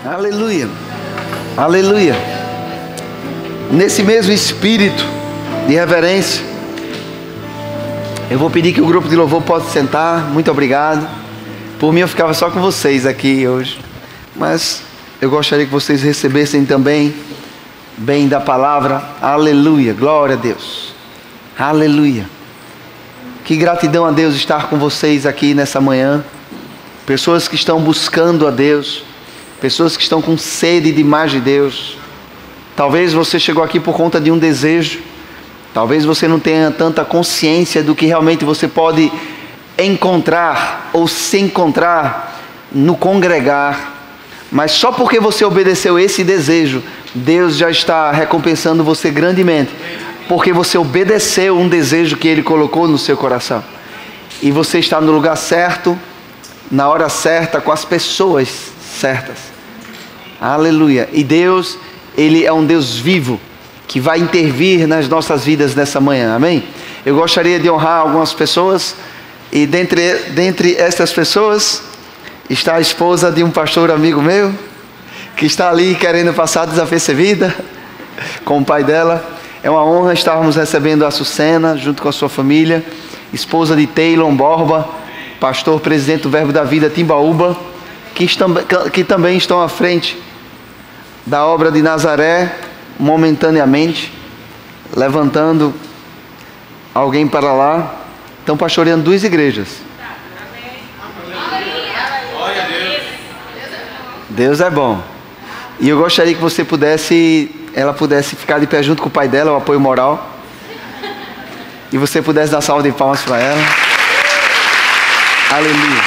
Aleluia, aleluia. Nesse mesmo espírito de reverência, eu vou pedir que o grupo de louvor possa sentar. Muito obrigado. Por mim eu ficava só com vocês aqui hoje, mas eu gostaria que vocês recebessem também bem da palavra. Aleluia, glória a Deus. Aleluia. Que gratidão a Deus estar com vocês aqui nessa manhã. Pessoas que estão buscando a Deus, pessoas que estão com sede de mais de Deus. Talvez você chegou aqui por conta de um desejo. Talvez você não tenha tanta consciência do que realmente você pode encontrar ou se encontrar no congregar. Mas só porque você obedeceu esse desejo, Deus já está recompensando você grandemente. Porque você obedeceu um desejo que Ele colocou no seu coração. E você está no lugar certo, na hora certa, com as pessoas certas. Aleluia. E Deus, Ele é um Deus vivo, que vai intervir nas nossas vidas nessa manhã. Amém? Eu gostaria de honrar algumas pessoas. E dentre essas pessoas está a esposa de um pastor amigo meu, que está ali querendo passar desapercebida com o pai dela. É uma honra estarmos recebendo a Açucena junto com a sua família, esposa de Teilon Borba, pastor presidente do Verbo da Vida Timbaúba, que também estão à frente da obra de Nazaré, momentaneamente, levantando alguém para lá. Estão pastoreando 2 igrejas. Deus é bom. E eu gostaria que ela pudesse ficar de pé junto com o pai dela, o apoio moral. E você pudesse dar salva de palmas para ela. Aleluia.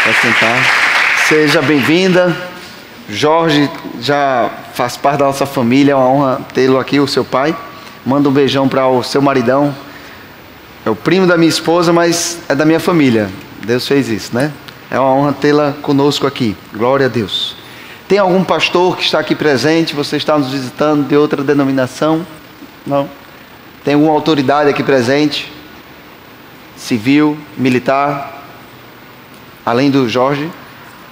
Vai sentar. Seja bem-vinda. Jorge já faz parte da nossa família. É uma honra tê-lo aqui, o seu pai. Manda um beijão para o seu maridão. É o primo da minha esposa, mas é da minha família. Deus fez isso, né? É uma honra tê-la conosco aqui. Glória a Deus. Tem algum pastor que está aqui presente? Você está nos visitando de outra denominação? Não? Tem alguma autoridade aqui presente? Civil, militar? Além do Jorge,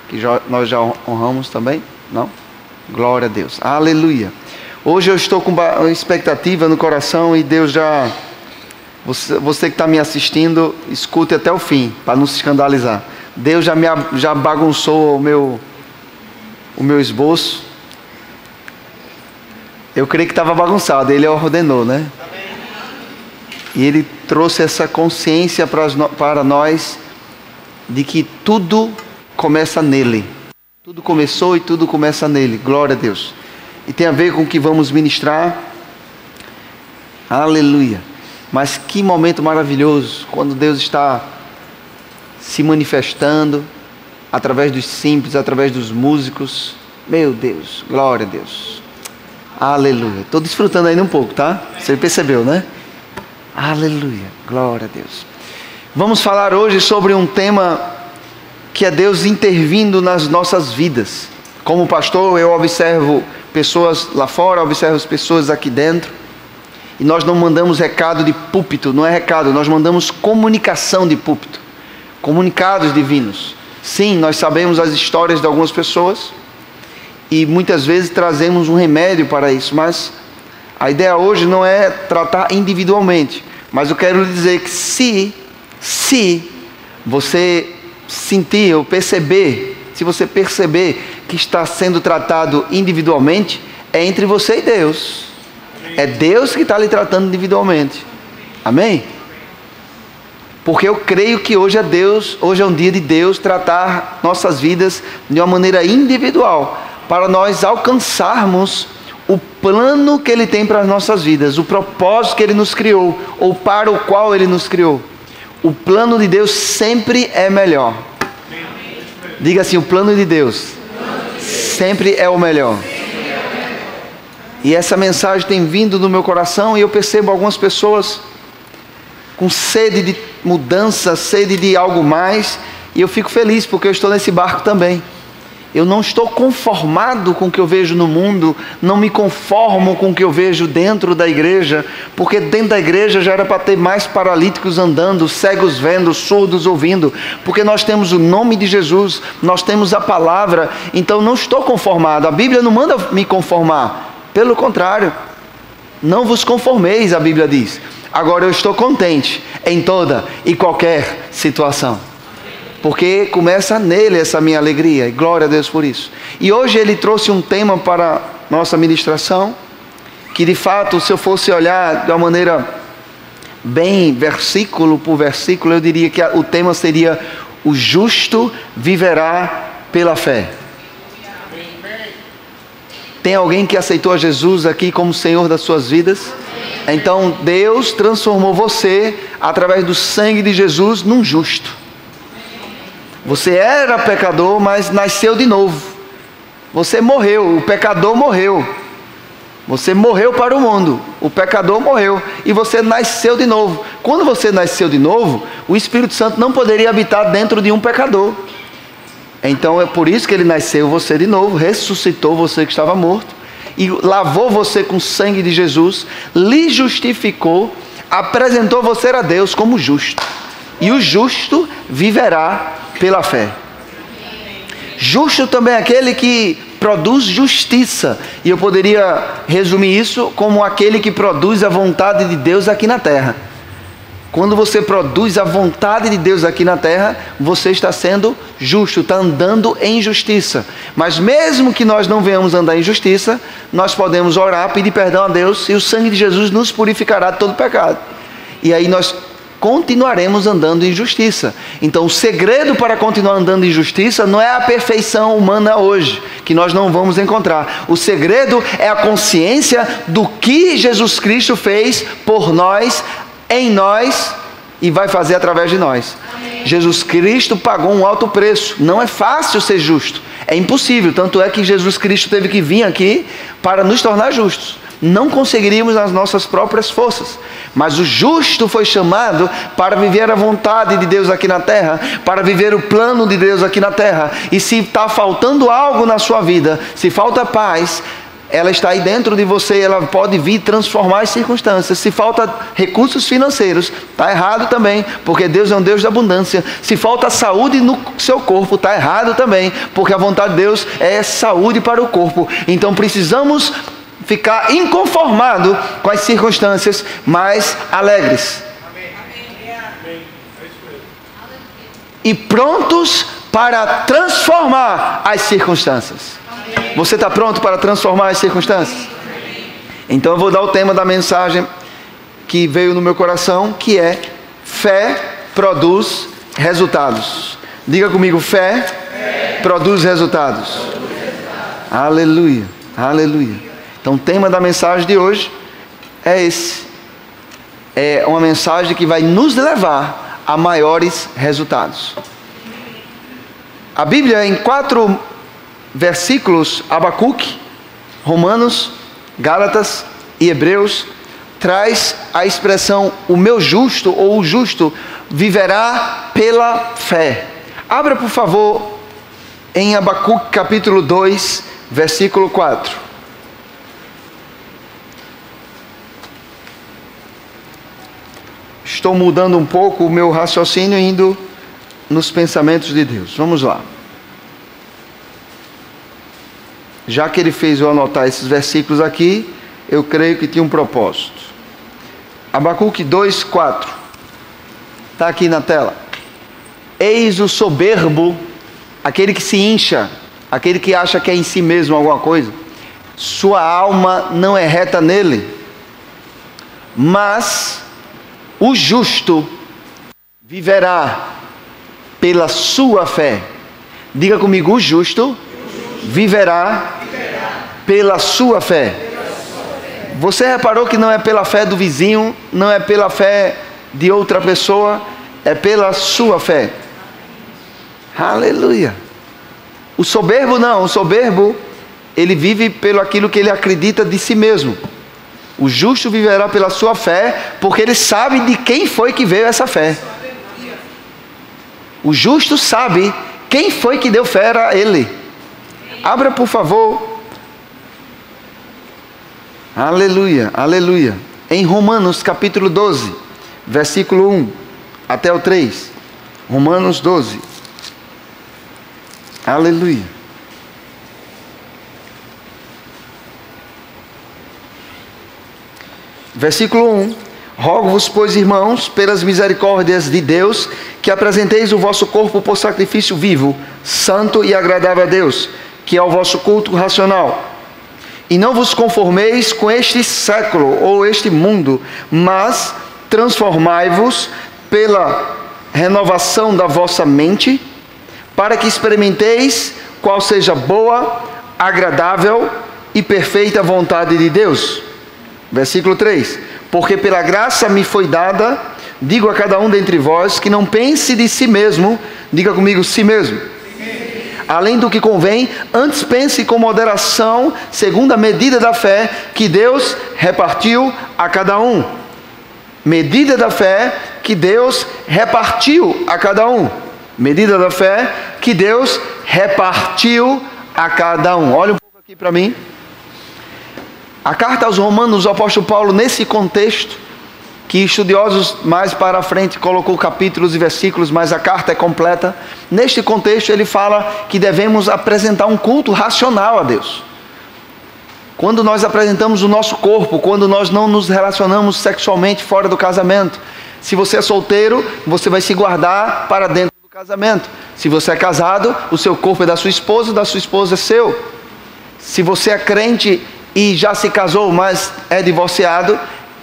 que nós já honramos também? Não? Glória a Deus. Aleluia. Hoje eu estou com uma expectativa no coração e Deus já... Você que está me assistindo, escute até o fim, para não se escandalizar. Deus já bagunçou o meu esboço. Eu creio que estava bagunçado, Ele ordenou, né? E Ele trouxe essa consciência para nós de que tudo começa nele. Tudo começou e tudo começa nele. Glória a Deus. E tem a ver com o que vamos ministrar. Aleluia. Mas que momento maravilhoso quando Deus está se manifestando através dos simples, através dos músicos. Meu Deus, glória a Deus. Aleluia. Estou desfrutando ainda um pouco, tá? Você percebeu, né? Aleluia, glória a Deus. Vamos falar hoje sobre um tema que é Deus intervindo nas nossas vidas. Como pastor, eu observo pessoas lá fora, observo as pessoas aqui dentro. E nós não mandamos recado de púlpito, não é recado, nós mandamos comunicação de púlpito. Comunicados divinos. Sim, nós sabemos as histórias de algumas pessoas e muitas vezes trazemos um remédio para isso, mas a ideia hoje não é tratar individualmente, mas eu quero lhe dizer que se você sentir ou perceber, se você perceber que está sendo tratado individualmente, é entre você e Deus. É Deus que está lhe tratando individualmente. Amém? Porque eu creio que hoje é um dia de Deus tratar nossas vidas de uma maneira individual, para nós alcançarmos o plano que Ele tem para as nossas vidas, o propósito que Ele nos criou, ou para o qual Ele nos criou. O plano de Deus sempre é melhor. Diga assim, o plano de Deus sempre é o melhor. E essa mensagem tem vindo no meu coração e eu percebo algumas pessoas com sede de mudança, sede de algo mais, e eu fico feliz porque eu estou nesse barco também. Eu não estou conformado com o que eu vejo no mundo, não me conformo com o que eu vejo dentro da igreja, porque dentro da igreja já era para ter mais paralíticos andando, cegos vendo, surdos ouvindo, porque nós temos o nome de Jesus, nós temos a palavra, então não estou conformado. A Bíblia não manda me conformar, pelo contrário, não vos conformeis, a Bíblia diz. Agora eu estou contente em toda e qualquer situação, porque começa nele essa minha alegria, e glória a Deus por isso. E hoje ele trouxe um tema para nossa ministração, que de fato, se eu fosse olhar de uma maneira bem versículo por versículo, eu diria que o tema seria: o justo viverá pela fé. Tem alguém que aceitou a Jesus aqui como Senhor das suas vidas? Então Deus transformou você, através do sangue de Jesus, num justo. Você era pecador, mas nasceu de novo. Você morreu, o pecador morreu. Você morreu para o mundo, o pecador morreu, e você nasceu de novo. Quando você nasceu de novo, o Espírito Santo não poderia habitar dentro de um pecador. Então é por isso que ele nasceu você de novo, ressuscitou você que estava morto, e lavou você com o sangue de Jesus, lhe justificou, apresentou você a Deus como justo. E o justo viverá pela fé. Justo também é aquele que produz justiça. E eu poderia resumir isso como aquele que produz a vontade de Deus aqui na terra. Quando você produz a vontade de Deus aqui na terra, você está sendo justo, está andando em justiça. Mas mesmo que nós não venhamos andar em justiça, nós podemos orar, pedir perdão a Deus, e o sangue de Jesus nos purificará de todo pecado. E aí nós continuaremos andando em justiça. Então o segredo para continuar andando em justiça não é a perfeição humana hoje, que nós não vamos encontrar. O segredo é a consciência do que Jesus Cristo fez por nós, em nós, e vai fazer através de nós. Amém. Jesus Cristo pagou um alto preço. Não é fácil ser justo, é impossível. Tanto é que Jesus Cristo teve que vir aqui para nos tornar justos. Não conseguiríamos nas nossas próprias forças, mas o justo foi chamado para viver a vontade de Deus aqui na terra, para viver o plano de Deus aqui na terra. E se está faltando algo na sua vida, se falta paz, ela está aí dentro de você, ela pode vir transformar as circunstâncias. Se falta recursos financeiros, está errado também, porque Deus é um Deus de abundância. Se falta saúde no seu corpo, está errado também, porque a vontade de Deus é saúde para o corpo. Então precisamos ficar inconformado com as circunstâncias, mas alegres. E prontos para transformar as circunstâncias. Você está pronto para transformar as circunstâncias? Então eu vou dar o tema da mensagem que veio no meu coração, que é: fé produz resultados. Diga comigo: fé produz resultados. Aleluia, aleluia. Então o tema da mensagem de hoje é esse. É uma mensagem que vai nos levar a maiores resultados. A Bíblia, em 4 versículos, Abacuque, Romanos, Gálatas e Hebreus, traz a expressão: o meu justo, ou o justo viverá pela fé. Abra por favor em Abacuque capítulo 2, versículo 4. Estou mudando um pouco o meu raciocínio, indo nos pensamentos de Deus. Vamos lá. Já que ele fez eu anotar esses versículos aqui, eu creio que tinha um propósito. Abacuque 2, 4. Está aqui na tela. Eis o soberbo, aquele que se incha, aquele que acha que é em si mesmo alguma coisa. Sua alma não é reta nele, mas o justo viverá pela sua fé. Diga comigo: o justo viverá pela sua fé. Você reparou que não é pela fé do vizinho, não é pela fé de outra pessoa, é pela sua fé. Aleluia. O soberbo não, o soberbo, ele vive pelo aquilo que ele acredita de si mesmo. O justo viverá pela sua fé, porque ele sabe de quem foi que veio essa fé. O justo sabe quem foi que deu fé a ele. Abra, por favor. Aleluia, aleluia. Em Romanos capítulo 12, versículo 1 até o 3. Romanos 12. Aleluia. Versículo 1. Rogo-vos, pois, irmãos, pelas misericórdias de Deus, que apresenteis o vosso corpo por sacrifício vivo, santo e agradável a Deus, que é o vosso culto racional. E não vos conformeis com este século ou este mundo, mas transformai-vos pela renovação da vossa mente, para que experimenteis qual seja boa, agradável e perfeita vontade de Deus. Versículo 3. Porque pela graça me foi dada, digo a cada um dentre vós, que não pense de si mesmo, diga comigo, si mesmo, além do que convém, antes pense com moderação, segundo a medida da fé que Deus repartiu a cada um. Medida da fé que Deus repartiu a cada um. Medida da fé que Deus repartiu a cada um. Olha um pouco aqui para mim. A carta aos Romanos, o apóstolo Paulo, nesse contexto, que estudiosos mais para frente colocou capítulos e versículos, mas a carta é completa. Neste contexto ele fala que devemos apresentar um culto racional a Deus. Quando nós apresentamos o nosso corpo, quando nós não nos relacionamos sexualmente fora do casamento. Se você é solteiro, você vai se guardar para dentro do casamento. Se você é casado, o seu corpo é da sua esposa é seu. Se você é crente e já se casou, mas é divorciado,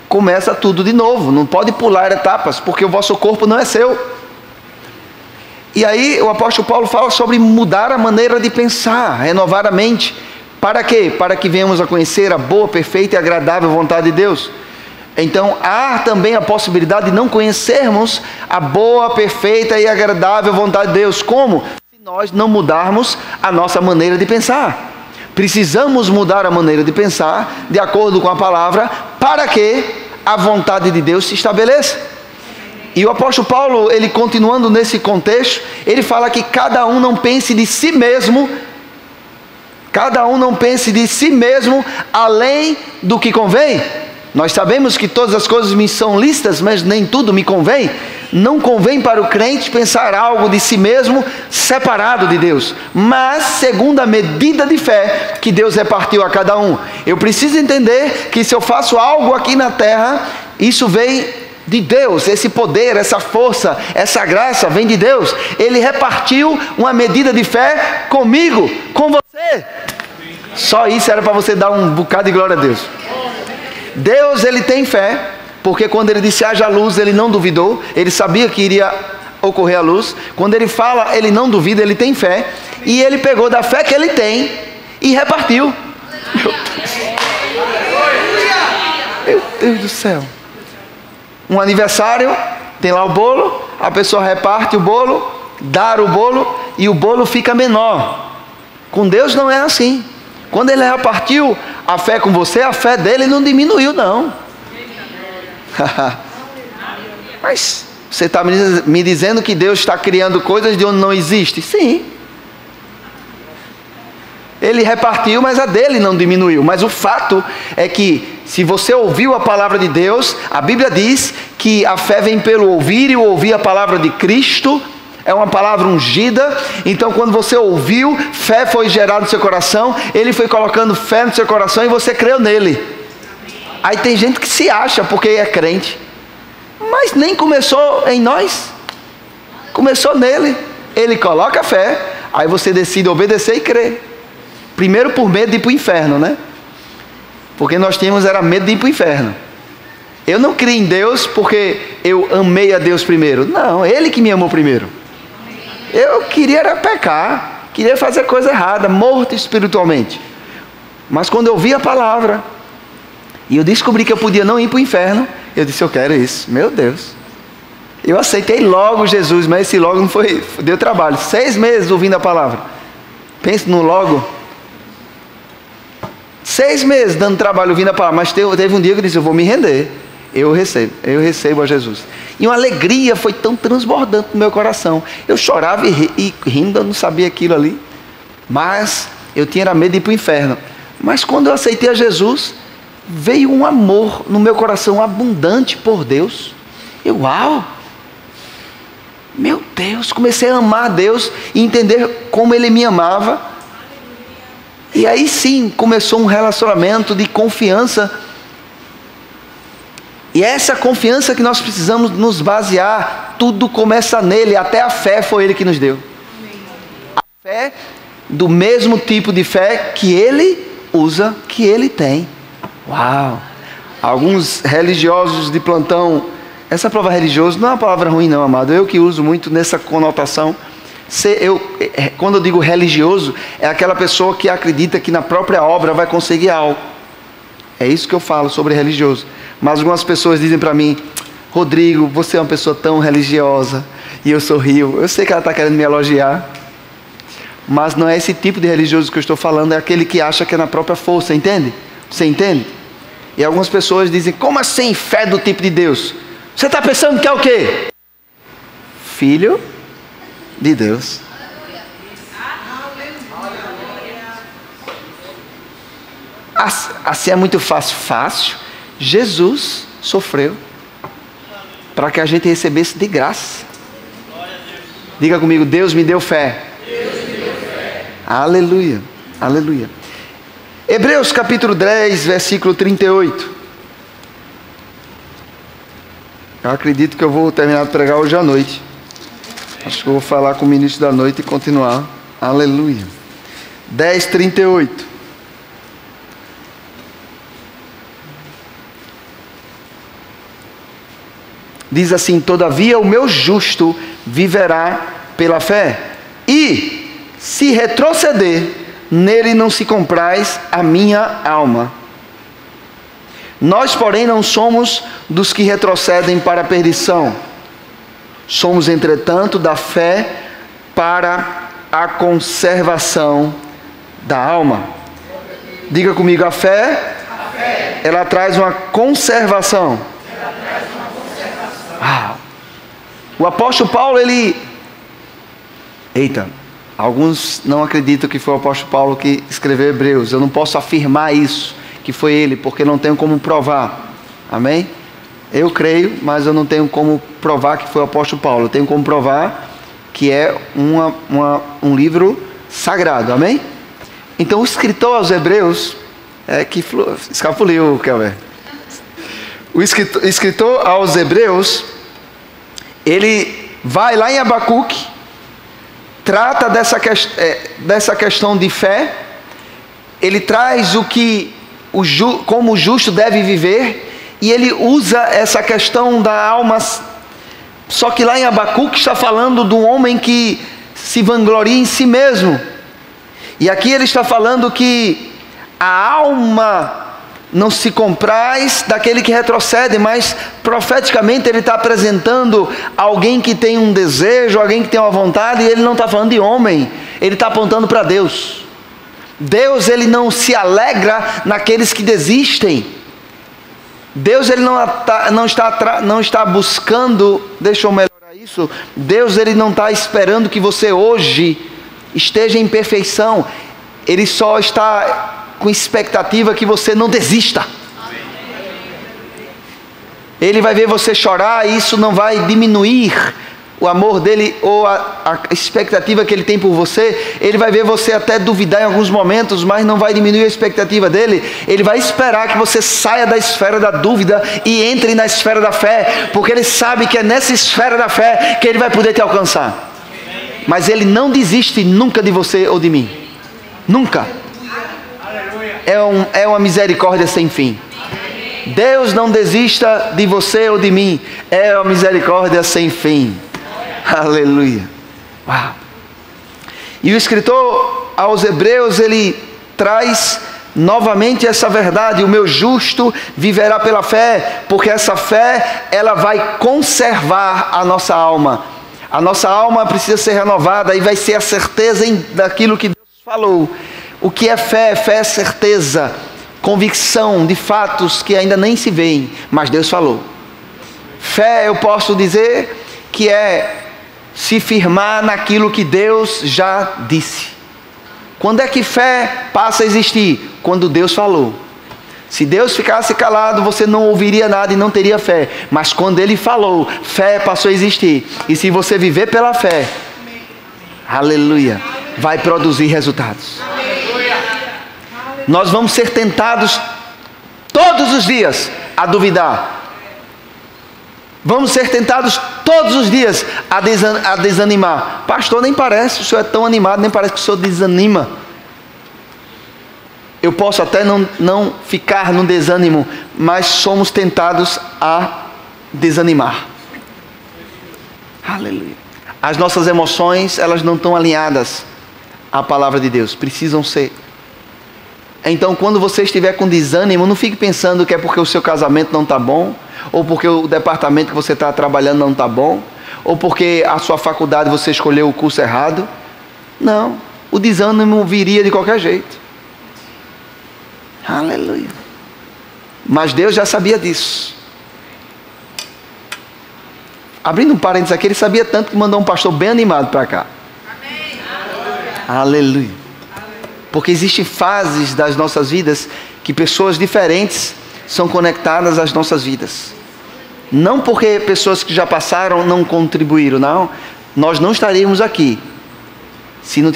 começa tudo de novo. Não pode pular etapas, porque o vosso corpo não é seu. E aí o apóstolo Paulo fala sobre mudar a maneira de pensar, renovar a mente. Para quê? Para que venhamos a conhecer a boa, perfeita e agradável vontade de Deus. Então há também a possibilidade de não conhecermos a boa, perfeita e agradável vontade de Deus. Como? Se nós não mudarmos a nossa maneira de pensar. Precisamos mudar a maneira de pensar, de acordo com a palavra, para que a vontade de Deus se estabeleça. E o apóstolo Paulo, ele continuando nesse contexto, ele fala que cada um não pense de si mesmo, além do que convém. Nós sabemos que todas as coisas me são lícitas, mas nem tudo me convém. Não convém para o crente pensar algo de si mesmo separado de Deus, mas segundo a medida de fé que Deus repartiu a cada um. Eu preciso entender que se eu faço algo aqui na terra, isso vem de Deus, esse poder, essa força, essa graça vem de Deus. Ele repartiu uma medida de fé comigo, com você. Só isso era para você dar um bocado de glória a Deus. Deus, ele tem fé, porque quando ele disse haja luz, ele não duvidou, ele sabia que iria ocorrer a luz. Quando ele fala, ele não duvida, ele tem fé, e ele pegou da fé que ele tem e repartiu. Meu Deus do céu. Um aniversário, tem lá o bolo, a pessoa reparte o bolo, dá o bolo, e o bolo fica menor. Com Deus não é assim. Quando ele repartiu a fé com você, a fé dele não diminuiu, não. Mas você está me dizendo que Deus está criando coisas de onde não existe? Sim. Ele repartiu, mas a dele não diminuiu. Mas o fato é que, se você ouviu a palavra de Deus, a Bíblia diz que a fé vem pelo ouvir, e o ouvir a palavra de Cristo. É uma palavra ungida. Então quando você ouviu, fé foi gerada no seu coração, ele foi colocando fé no seu coração e você creu nele. Aí tem gente que se acha porque é crente, mas nem começou em nós, começou nele. Ele coloca a fé, aí você decide obedecer e crer. Primeiro por medo de ir para o inferno, né? Porque nós tínhamos era medo de ir para o inferno. Eu não criei em Deus porque eu amei a Deus primeiro. Não, Ele que me amou primeiro. Eu queria era pecar, queria fazer coisa errada, morto espiritualmente. Mas quando eu vi a palavra, e eu descobri que eu podia não ir para o inferno, eu disse, eu quero isso. Meu Deus. Eu aceitei logo Jesus, mas esse logo não foi, deu trabalho. 6 meses ouvindo a palavra. Pense no logo. 6 meses dando trabalho ouvindo a palavra, mas teve um dia que eu disse, eu vou me render. Eu recebo a Jesus. E uma alegria foi tão transbordante no meu coração. Eu chorava e rindo, eu não sabia aquilo ali. Mas Eu tinha medo de ir para o inferno. Mas quando eu aceitei a Jesus, veio um amor no meu coração abundante por Deus. Uau! Meu Deus, comecei a amar Deus e entender como Ele me amava. E aí sim, começou um relacionamento de confiança. E é essa confiança que nós precisamos nos basear. Tudo começa nele, até a fé foi Ele que nos deu. A fé, do mesmo tipo de fé que Ele usa, que Ele tem. Uau! Alguns religiosos de plantão, essa palavra religioso não é uma palavra ruim não, amado. Eu que uso muito nessa conotação. Quando eu digo religioso, é aquela pessoa que acredita que na própria obra vai conseguir algo. É isso que eu falo sobre religioso. Mas algumas pessoas dizem para mim: Rodrigo, você é uma pessoa tão religiosa. E eu sorrio. Eu sei que ela está querendo me elogiar, mas não é esse tipo de religioso que eu estou falando. É aquele que acha que é na própria força, entende? Você entende? E algumas pessoas dizem: como assim fé do tipo de Deus? Você está pensando que é o quê? Filho de Deus. Assim é muito fácil. Fácil. Jesus sofreu para que a gente recebesse de graça. Diga comigo: Deus me deu fé. Deus me deu fé. Aleluia, aleluia. Hebreus capítulo 10, versículo 38. Eu acredito que eu vou terminar de pregar hoje à noite. Acho que eu vou falar com o ministro da noite e continuar. Aleluia. 10, 38. Diz assim: todavia o meu justo viverá pela fé, e se retroceder, nele não se compraz a minha alma. Nós, porém, não somos dos que retrocedem para a perdição. Somos, entretanto, da fé para a conservação da alma. Diga comigo: a fé, ela traz uma conservação. O apóstolo Paulo, alguns não acreditam que foi o apóstolo Paulo que escreveu Hebreus. Eu não posso afirmar isso, que foi ele, porque não tenho como provar. Amém? Eu creio, mas eu não tenho como provar que foi o apóstolo Paulo. Eu tenho como provar que é um livro sagrado. Amém? Então o escritor aos Hebreus, escapuliu, Kelber. O escritor aos Hebreus, ele vai lá em Abacuque, trata dessa questão de fé. Ele traz como o justo deve viver, e ele usa essa questão da alma. Só que lá em Abacuque está falando de um homem que se vangloria em si mesmo, e aqui ele está falando que a alma não se compraz daquele que retrocede, mas profeticamente ele está apresentando alguém que tem um desejo, alguém que tem uma vontade, e ele não está falando de homem, ele está apontando para Deus. Deus, ele não se alegra naqueles que desistem. Deus, ele não está buscando, deixa eu melhorar isso, Deus, ele não está esperando que você hoje esteja em perfeição. Ele só está com expectativa que você não desista. Ele vai ver você chorar, e isso não vai diminuir o amor dele ou a expectativa que ele tem por você. Ele vai ver você até duvidar em alguns momentos, mas não vai diminuir a expectativa dele. Ele vai esperar que você saia da esfera da dúvida e entre na esfera da fé, porque ele sabe que é nessa esfera da fé que ele vai poder te alcançar. Mas ele não desiste nunca de você ou de mim. Nunca. É uma misericórdia sem fim. Deus não desista de você ou de mim. É uma misericórdia sem fim. Aleluia. Uau. E o escritor aos Hebreus, ele traz novamente essa verdade: o meu justo viverá pela fé, porque essa fé, ela vai conservar a nossa alma. A nossa alma precisa ser renovada, e vai ser a certeza daquilo que Deus falou. O que é fé? Fé é certeza, convicção de fatos que ainda nem se veem, mas Deus falou. Fé, eu posso dizer que é se firmar naquilo que Deus já disse. Quando é que fé passa a existir? Quando Deus falou. Se Deus ficasse calado, você não ouviria nada e não teria fé. Mas quando Ele falou, fé passou a existir. E se você viver pela fé, aleluia, vai produzir resultados. Nós vamos ser tentados todos os dias a duvidar. Vamos ser tentados todos os dias a desanimar. Pastor, nem parece, o senhor é tão animado, nem parece que o senhor desanima. Eu posso até não ficar no desânimo, mas somos tentados a desanimar. Aleluia. As nossas emoções, elas não estão alinhadas à palavra de Deus, precisam ser. Então, quando você estiver com desânimo, não fique pensando que é porque o seu casamento não está bom, ou porque o departamento que você está trabalhando não está bom, ou porque a sua faculdade você escolheu o curso errado. Não, o desânimo viria de qualquer jeito. Aleluia. Mas Deus já sabia disso. Abrindo um parênteses aqui, Ele sabia tanto que mandou um pastor bem animado para cá. Amém. Aleluia. Porque existem fases das nossas vidas que pessoas diferentes são conectadas às nossas vidas. Não porque pessoas que já passaram não contribuíram, não. Nós não estaríamos aqui se não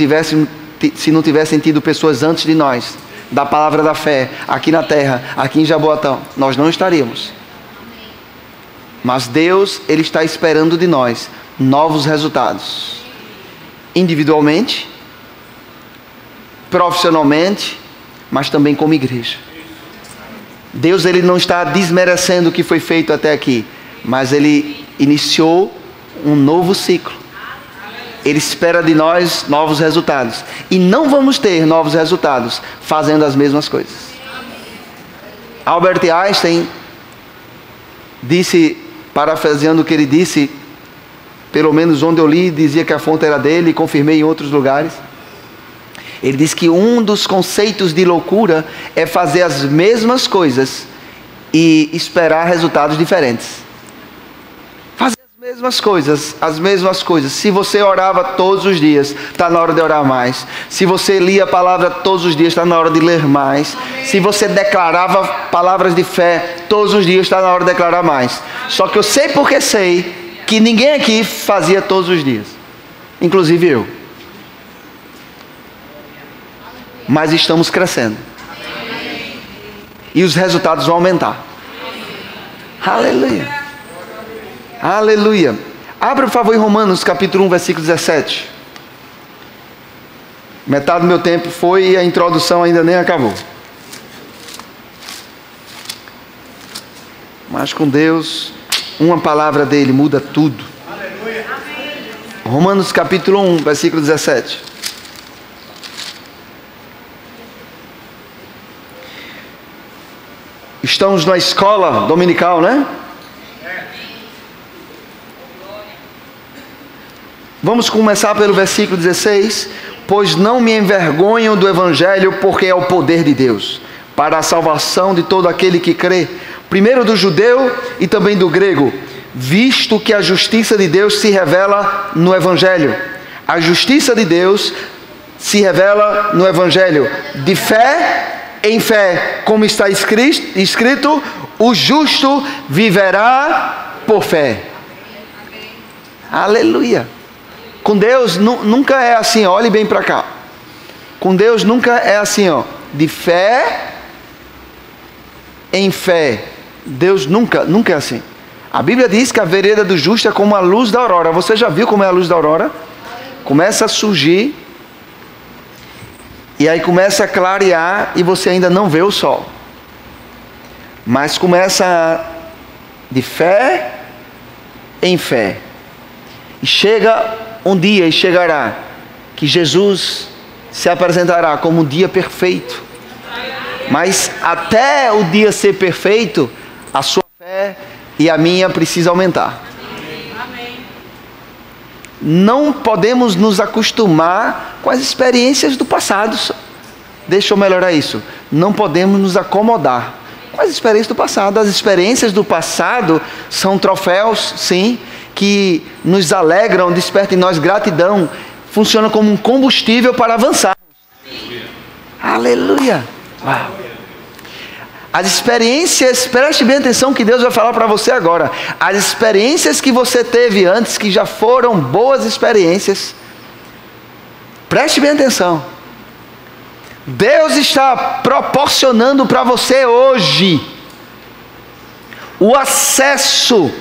tivessem tido pessoas antes de nós, da palavra da fé, aqui na terra, aqui em Jaboatão. Nós não estaríamos. Mas Deus, Ele está esperando de nós novos resultados. Individualmente, profissionalmente, mas também como igreja. Deus, Ele não está desmerecendo o que foi feito até aqui, mas Ele iniciou um novo ciclo. Ele espera de nós novos resultados. E não vamos ter novos resultados fazendo as mesmas coisas. Albert Einstein disse, parafraseando o que ele disse, pelo menos onde eu li, dizia que a fonte era dele, e confirmei em outros lugares. Ele diz que um dos conceitos de loucura é fazer as mesmas coisas e esperar resultados diferentes. Fazer as mesmas coisas. Se você orava todos os dias, está na hora de orar mais. Se você lia a palavra todos os dias, está na hora de ler mais. Se você declarava palavras de fé todos os dias, está na hora de declarar mais. Só que eu sei porque sei que ninguém aqui fazia todos os dias, inclusive eu. Mas estamos crescendo. E os resultados vão aumentar. Aleluia. Aleluia. Abra, por favor, em Romanos capítulo 1, versículo 17. Metade do meu tempo foi e a introdução ainda nem acabou. Mas com Deus, uma palavra dele muda tudo. Romanos capítulo 1, versículo 17. Estamos na escola dominical, né? Vamos começar pelo versículo 16. Pois não me envergonho do Evangelho, porque é o poder de Deus, para a salvação de todo aquele que crê, primeiro do judeu e também do grego, visto que a justiça de Deus se revela no Evangelho. A justiça de Deus se revela no Evangelho, de fé em fé, como está escrito, o justo viverá por fé. Aleluia. Com Deus nunca é assim, ó, olhe bem para cá. Com Deus nunca é assim, ó, de fé em fé. Deus nunca é assim. A Bíblia diz que a vereda do justo é como a luz da aurora. Você já viu como é a luz da aurora? Começa a surgir, e aí começa a clarear e você ainda não vê o sol. Mas começa de fé em fé. E chega um dia, e chegará, que Jesus se apresentará como um dia perfeito. Mas até o dia ser perfeito, a sua fé e a minha precisa aumentar. Não podemos nos acostumar com as experiências do passado. Deixa eu melhorar isso. Não podemos nos acomodar com as experiências do passado. As experiências do passado são troféus, sim, que nos alegram, despertam em nós gratidão. Funciona como um combustível para avançar. Aleluia. Uau. As experiências, preste bem atenção que Deus vai falar para você agora. As experiências que você teve antes, que já foram boas experiências, preste bem atenção. Deus está proporcionando para você hoje o acesso.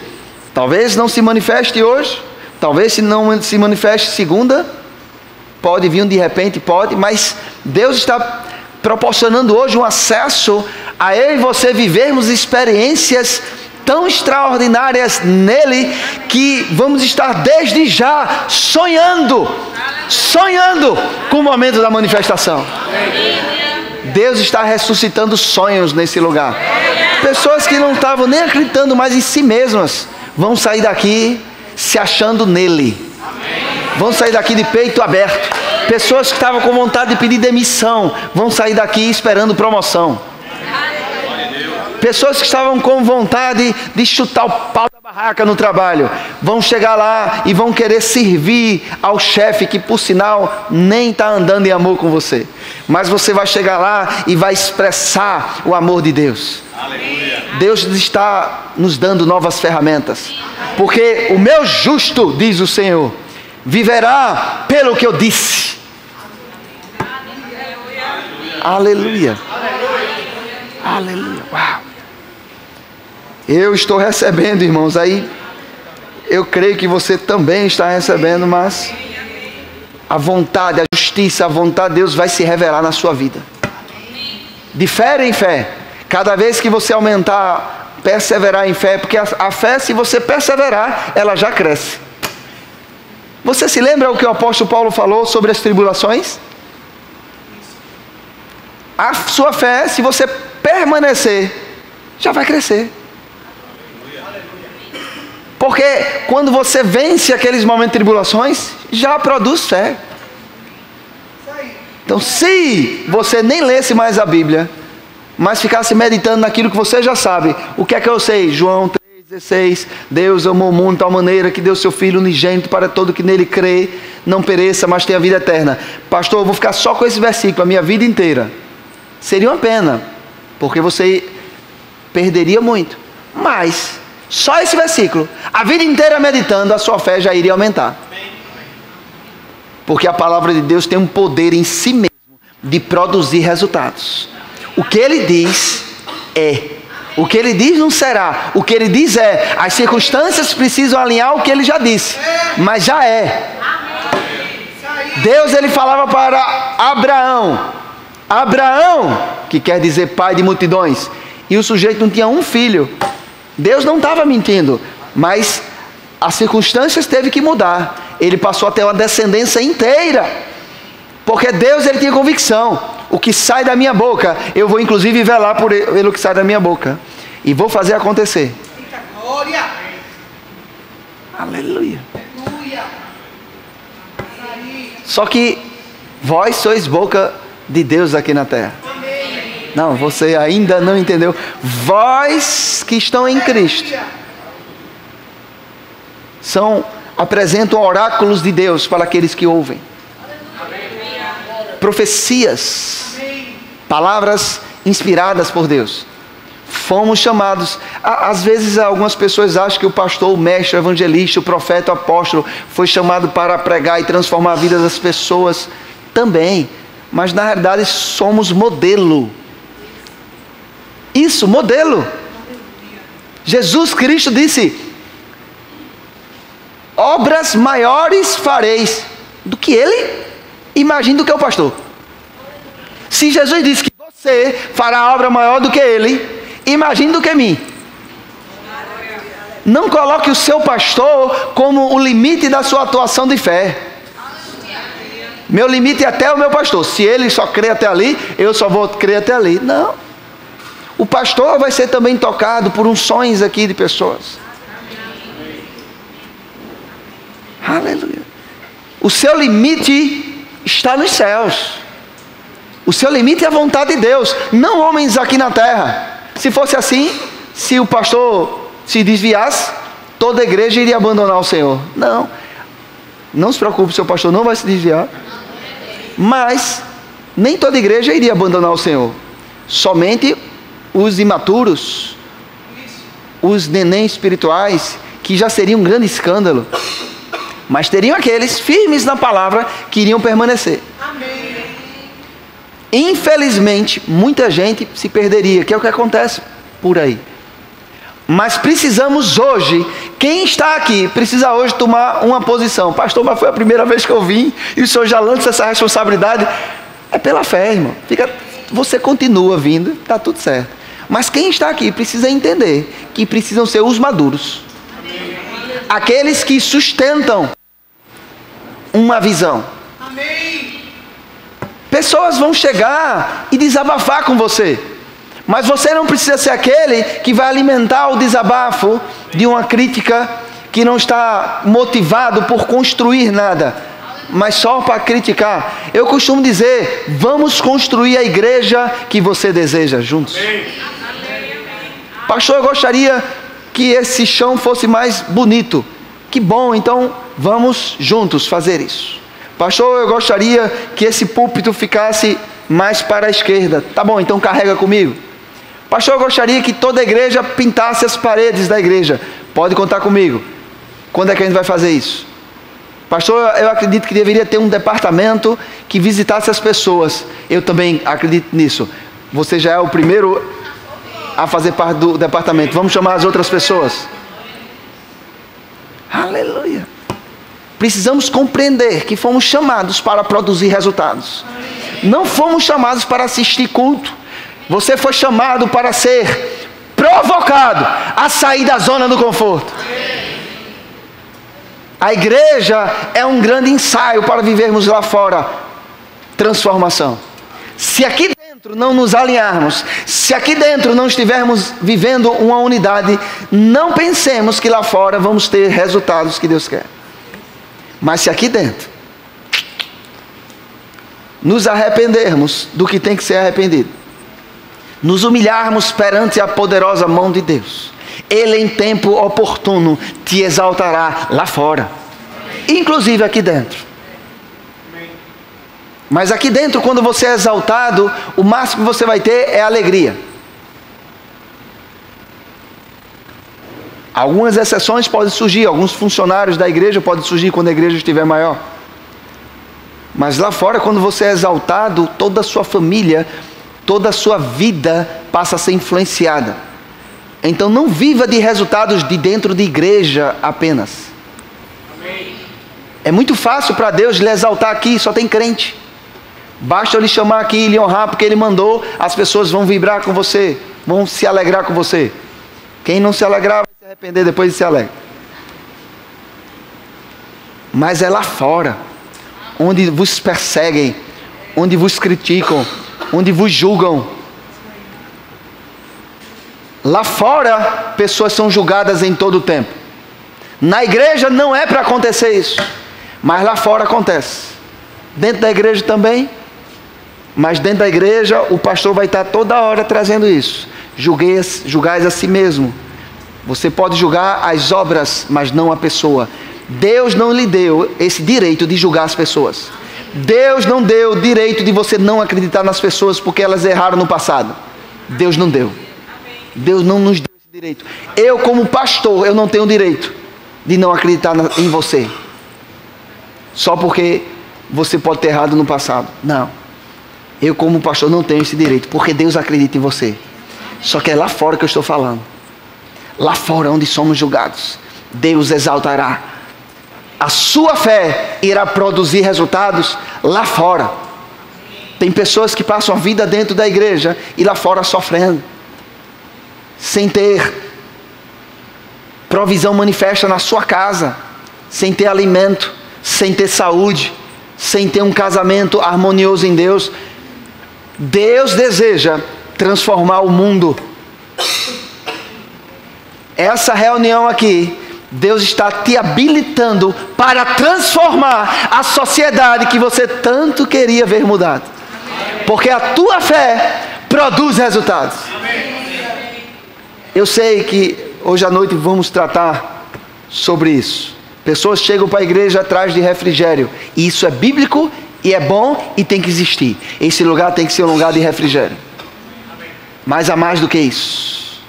Talvez não se manifeste hoje, talvez se não se manifeste segunda, pode vir de repente, pode, mas Deus está proporcionando hoje um acesso a eu e você vivermos experiências tão extraordinárias nele, que vamos estar desde já sonhando com o momento da manifestação. Deus está ressuscitando sonhos nesse lugar. Pessoas que não estavam nem acreditando mais em si mesmas vão sair daqui se achando nele. Vão sair daqui de peito aberto. Pessoas que estavam com vontade de pedir demissão vão sair daqui esperando promoção. Pessoas que estavam com vontade de chutar o pau da barraca no trabalho vão chegar lá e vão querer servir ao chefe, que por sinal nem está andando em amor com você, mas você vai chegar lá e vai expressar o amor de Deus. Aleluia. Deus está nos dando novas ferramentas, porque o meu justo, diz o Senhor, viverá pelo que eu disse. Aleluia. Aleluia. Uau. Eu estou recebendo, irmãos, aí eu creio que você também está recebendo, mas a vontade, a justiça, a vontade de Deus vai se revelar na sua vida. De fé em fé. Cada vez que você aumentar, perseverar em fé, porque a fé, se você perseverar, ela já cresce. Você se lembra o que o apóstolo Paulo falou sobre as tribulações? A sua fé, se você permanecer, já vai crescer. Porque quando você vence aqueles momentos de tribulações, já produz fé. Então, se você nem lesse mais a Bíblia, mas ficasse meditando naquilo que você já sabe, o que é que eu sei? João 3,16, Deus amou o mundo de tal maneira que deu seu Filho unigênito para todo que nele crê, não pereça, mas tenha vida eterna. Pastor, eu vou ficar só com esse versículo a minha vida inteira. Seria uma pena, porque você perderia muito. Mas só esse versículo, a vida inteira meditando, a sua fé já iria aumentar. Porque a palavra de Deus tem um poder em si mesmo de produzir resultados. O que ele diz é. O que ele diz não será. O que ele diz é. As circunstâncias precisam alinhar o que ele já disse. Mas já é. Deus, ele falava para Abraão. Abraão, que quer dizer pai de multidões. E o sujeito não tinha um filho. Deus não estava mentindo, mas as circunstâncias teve que mudar. Ele passou a ter uma descendência inteira, porque Deus, ele tinha convicção: o que sai da minha boca, eu vou inclusive velar por ele, o que sai da minha boca, e vou fazer acontecer. Glória. Aleluia. Só que vós sois boca de Deus aqui na terra. Não, você ainda não entendeu. Vós que estão em Cristo apresentam oráculos de Deus para aqueles que ouvem. Profecias, palavras inspiradas por Deus. Fomos chamados. Às vezes algumas pessoas acham que o pastor, o mestre, o evangelista, o profeta, o apóstolo foi chamado para pregar e transformar a vida das pessoas também. Mas na realidade somos modelo. Isso, modelo. Jesus Cristo disse: obras maiores fareis do que ele. Imagine do que o pastor. Se Jesus disse que você fará obra maior do que ele, imagine do que mim. Não coloque o seu pastor como o limite da sua atuação de fé. Meu limite é até o meu pastor. Se ele só crê até ali, eu só vou crer até ali. Não. O pastor vai ser também tocado por uns sonhos aqui de pessoas. Aleluia. O seu limite está nos céus. O seu limite é a vontade de Deus, não homens aqui na terra. Se fosse assim, se o pastor se desviasse, toda a igreja iria abandonar o Senhor. Não. Não se preocupe, seu pastor não vai se desviar. Mas Nem toda igreja iria abandonar o Senhor. Somente os imaturos, os nenéns espirituais, que já seria um grande escândalo. Mas teriam aqueles firmes na palavra que iriam permanecer. Amém. Infelizmente, muita gente se perderia, que é o que acontece por aí. Mas precisamos hoje, quem está aqui, precisa hoje tomar uma posição. Pastor, mas foi a primeira vez que eu vim, e o Senhor já lança essa responsabilidade. É pela fé, irmão. Você continua vindo, está tudo certo. Mas quem está aqui precisa entender que precisam ser os maduros. Aqueles que sustentam uma visão. Pessoas vão chegar e desabafar com você. Mas você não precisa ser aquele que vai alimentar o desabafo de uma crítica que não está motivado por construir nada, mas só para criticar. Eu costumo dizer, vamos construir a igreja que você deseja juntos. Pastor, eu gostaria que esse chão fosse mais bonito. Que bom, então vamos juntos fazer isso. Pastor, eu gostaria que esse púlpito ficasse mais para a esquerda. Tá bom, então carrega comigo. Pastor, eu gostaria que toda a igreja pintasse as paredes da igreja. Pode contar comigo. Quando é que a gente vai fazer isso? Pastor, eu acredito que deveria ter um departamento que visitasse as pessoas. Eu também acredito nisso. Você já é o primeiro a fazer parte do departamento. Vamos chamar as outras pessoas. Aleluia. Precisamos compreender que fomos chamados para produzir resultados. Não fomos chamados para assistir culto. Você foi chamado para ser provocado a sair da zona do conforto. A igreja é um grande ensaio para vivermos lá fora transformação. Se aqui dentro não nos alinharmos, se aqui dentro não estivermos vivendo uma unidade, não pensemos que lá fora vamos ter resultados que Deus quer. Mas se aqui dentro nos arrependermos do que tem que ser arrependido, nos humilharmos perante a poderosa mão de Deus, Ele em tempo oportuno te exaltará lá fora, inclusive aqui dentro. Mas aqui dentro, quando você é exaltado, o máximo que você vai ter é alegria. Algumas exceções podem surgir, alguns funcionários da igreja podem surgir quando a igreja estiver maior. Mas lá fora, quando você é exaltado, toda a sua família, toda a sua vida passa a ser influenciada. Então não viva de resultados de dentro de igreja apenas. É muito fácil para Deus lhe exaltar aqui, só tem crente. Basta eu lhe chamar aqui e lhe honrar, porque Ele mandou, as pessoas vão vibrar com você, vão se alegrar com você. Quem não se alegrar vai se arrepender depois de se alegrar. Mas é lá fora, onde vos perseguem, onde vos criticam, onde vos julgam. Lá fora, pessoas são julgadas em todo o tempo. Na igreja não é para acontecer isso, mas lá fora acontece. Dentro da igreja também, mas dentro da igreja o pastor vai estar toda hora trazendo isso. Julgais a si mesmo. Você pode julgar as obras, mas não a pessoa. Deus não lhe deu esse direito de julgar as pessoas. Deus não deu o direito de você não acreditar nas pessoas porque elas erraram no passado. Deus não deu. Deus não nos deu esse direito. Eu, como pastor, eu não tenho o direito de não acreditar em você só porque você pode ter errado no passado. Não. Eu, como pastor, não tenho esse direito, porque Deus acredita em você. Só que é lá fora que eu estou falando. Lá fora, onde somos julgados, Deus exaltará. A sua fé irá produzir resultados lá fora. Tem pessoas que passam a vida dentro da igreja e lá fora sofrendo, sem ter provisão manifesta na sua casa, sem ter alimento, sem ter saúde, sem ter um casamento harmonioso em Deus. Deus deseja transformar o mundo. Essa reunião aqui, Deus está te habilitando para transformar a sociedade que você tanto queria ver mudada. Porque a tua fé produz resultados. Eu sei que hoje à noite vamos tratar sobre isso. Pessoas chegam para a igreja atrás de refrigério. E isso é bíblico E é bom e tem que existir. Esse lugar tem que ser um lugar de refrigério. Mas há mais do que isso.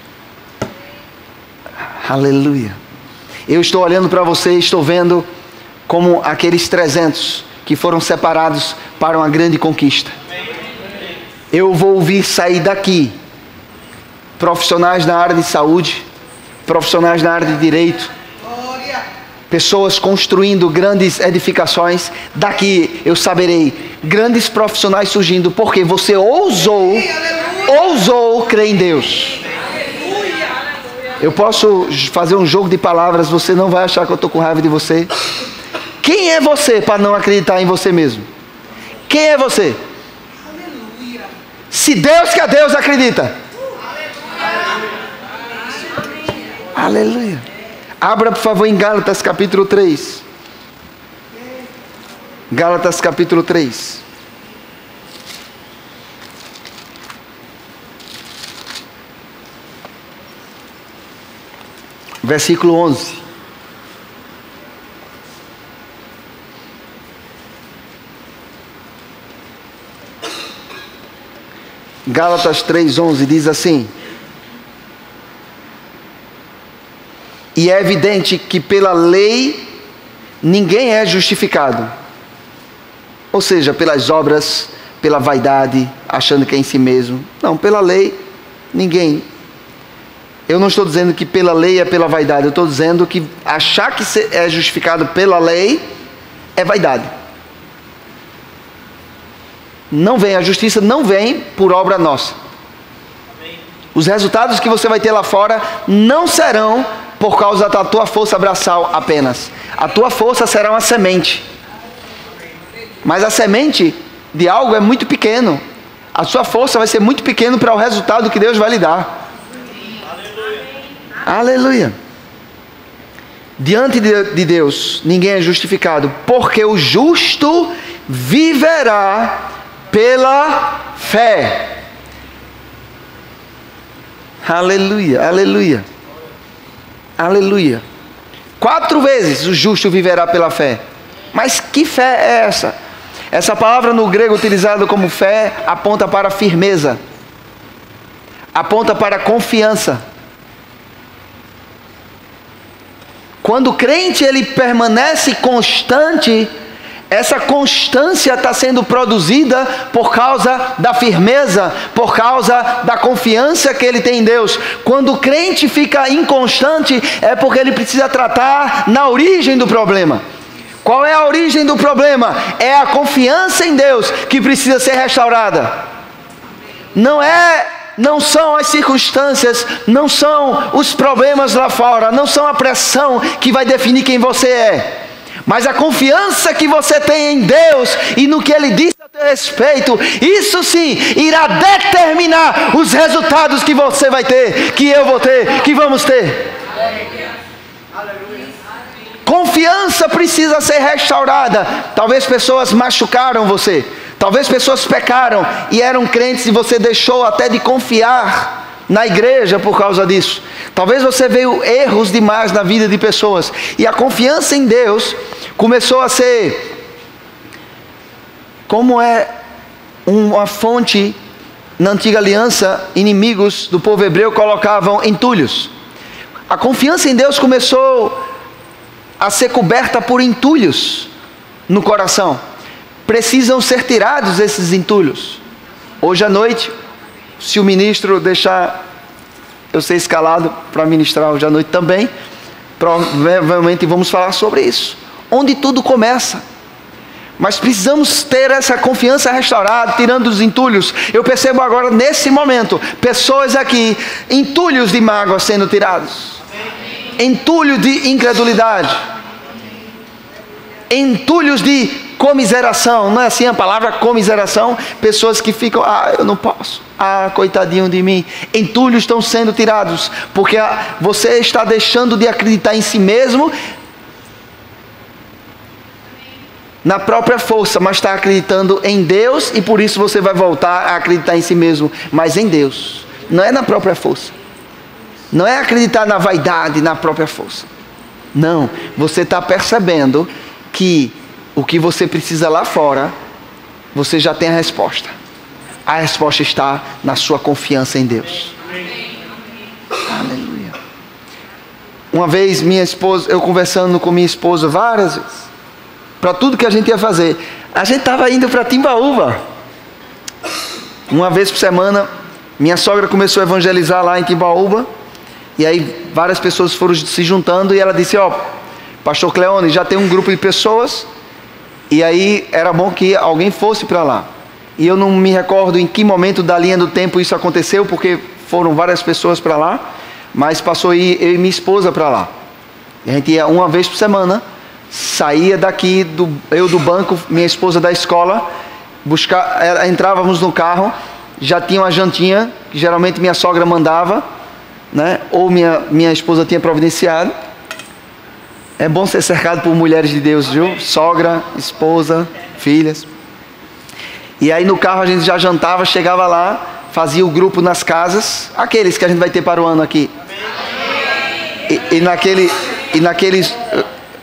Aleluia. Eu estou olhando para você e estou vendo como aqueles 300 que foram separados para uma grande conquista. Eu vou ouvir sair daqui profissionais na área de saúde, profissionais na área de direito, pessoas construindo grandes edificações. Daqui eu saberei grandes profissionais surgindo, porque você ousou crer em Deus. Eu posso fazer um jogo de palavras, você não vai achar que eu estou com raiva de você. Quem é você para não acreditar em você mesmo? Quem é você? Se Deus que é Deus, acredita. Aleluia. Abra por favor em Gálatas capítulo 3. Gálatas capítulo 3. Versículo 11. Gálatas 3:11 diz assim: e é evidente que pela lei ninguém é justificado. Ou seja, pelas obras, pela vaidade, achando que é em si mesmo. Não, pela lei ninguém. Eu não estou dizendo que pela lei é pela vaidade. Eu estou dizendo que achar que é justificado pela lei é vaidade. Não vem, a justiça não vem por obra nossa. Os resultados que você vai ter lá fora não serão por causa da tua força braçal apenas. A tua força será uma semente. Mas a semente de algo é muito pequeno. A sua força vai ser muito pequeno para o resultado que Deus vai lhe dar. Aleluia. Diante de Deus ninguém é justificado, porque o justo viverá pela fé. Aleluia, aleluia, aleluia. 4 vezes o justo viverá pela fé. Mas que fé é essa? Essa palavra no grego utilizada como fé aponta para firmeza, aponta para confiança. Quando o crente ele permanece constante, essa constância está sendo produzida por causa da firmeza, por causa da confiança que ele tem em Deus. Quando o crente fica inconstante, é porque ele precisa tratar na origem do problema. Qual é a origem do problema? É a confiança em Deus que precisa ser restaurada. Não são as circunstâncias, não são os problemas lá fora, não são a pressão que vai definir quem você é. Mas a confiança que você tem em Deus e no que Ele disse a teu respeito, isso sim irá determinar os resultados que você vai ter, que eu vou ter, que vamos ter. Confiança precisa ser restaurada. Talvez pessoas machucaram você, talvez pessoas pecaram e eram crentes e você deixou até de confiar na igreja por causa disso. Talvez você veio erros demais na vida de pessoas e a confiança em Deus começou a ser como é uma fonte. Na antiga aliança, inimigos do povo hebreu colocavam entulhos. A confiança em Deus começou a ser coberta por entulhos no coração. Precisam ser tirados esses entulhos. Hoje à noite, se o ministro deixar eu ser escalado para ministrar hoje à noite também, provavelmente vamos falar sobre isso, onde tudo começa. Mas precisamos ter essa confiança restaurada, tirando os entulhos. Eu percebo agora nesse momento pessoas aqui, entulhos de mágoa sendo tirados, entulho de incredulidade, entulhos de comiseração. Não é assim a palavra comiseração? Pessoas que ficam, eu não posso, coitadinho de mim. Entulhos estão sendo tirados, porque você está deixando de acreditar em si mesmo, na própria força, mas está acreditando em Deus, e por isso você vai voltar a acreditar em si mesmo, mas em Deus. Não é na própria força, não é acreditar na vaidade, na própria força. Não, você está percebendo que o que você precisa lá fora você já tem a resposta. A resposta está na sua confiança em Deus. Aleluia. Uma vez eu conversando com minha esposa várias vezes, para tudo que a gente ia fazer. A gente estava indo para Timbaúba. Uma vez por semana, minha sogra começou a evangelizar lá em Timbaúba. E aí várias pessoas foram se juntando e ela disse, Pastor Cleone, já tem um grupo de pessoas. E aí era bom que alguém fosse para lá. E eu não me recordo em que momento da linha do tempo isso aconteceu, porque foram várias pessoas para lá. Mas passou eu e minha esposa para lá. E a gente ia uma vez por semana, saía daqui, eu do banco, minha esposa da escola, entrávamos no carro, já tinha uma jantinha, que geralmente minha sogra mandava, né? Ou minha esposa tinha providenciado. É bom ser cercado por mulheres de Deus, viu? Sogra, esposa, filhas. E aí no carro a gente já jantava, chegava lá, fazia o grupo nas casas, aqueles que a gente vai ter para o ano aqui. E naqueles,